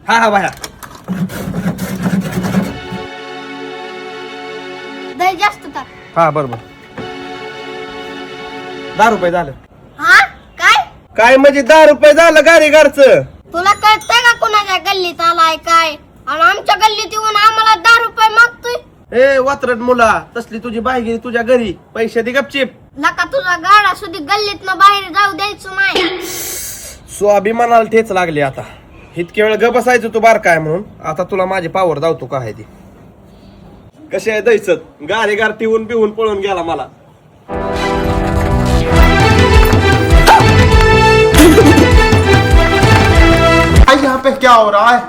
हा हा बाया दही जास्त टाक. हा बरोबर 10 रुपये झालं. हा काय काय म्हणजे 10 रुपये झालं गाडीगारचं. तुला कळतंय का कुणाच्या गल्लीत आलाय काय आणि आमच्या गल्लीत येऊन आम्हाला 10 रुपये मागतोय. ए वात्रट मुला तसली तुझी बाई गेली तुझ्या घरी पैसे दे गपचिप. नका तुझा गाडा सुद्धा गल्लीत बाहेर जाऊ द्यायचं नाही. स्वाभिमानाला ठेच लागली आता. इतके वेळ ग बसायचं तू बार काय म्हणून. आता तुला माझी पावर दावतो का आहे ती. कशी आहे दैसत गाडीगार टिवून बिवून पळून गेला मला. भाई यहाँ पे क्या हो रहा है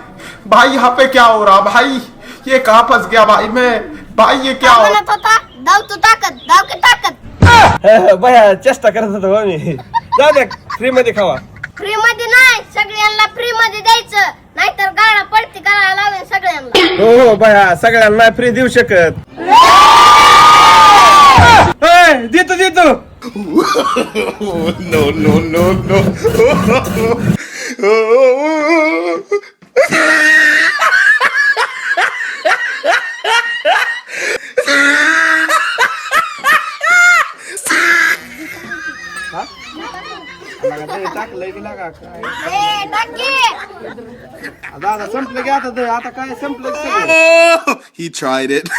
भाई? यहाँ पे क्या हो रहा भाई? ये कहाँ फंस गया भाई मैं? भाई ये क्या हो? म्हणत होता दाव तू ताकद दाव की ताकद. बया चेष्टा करत होतो हो मी. जाऊ द्या फ्री मध्ये खावा. फ्री मध्ये नाही सगळ्यांना फ्री मध्ये द्यायचं नाहीतर गाडा पडती करायला लावेल सगळ्यांना. हो हो बया सगळ्यांना नाही फ्री देऊ शकत. देतो देतो. No no no no. टाकलंय की लागा काय ए टाकी. दादा संपलं की आता काय संपलं. He tried it.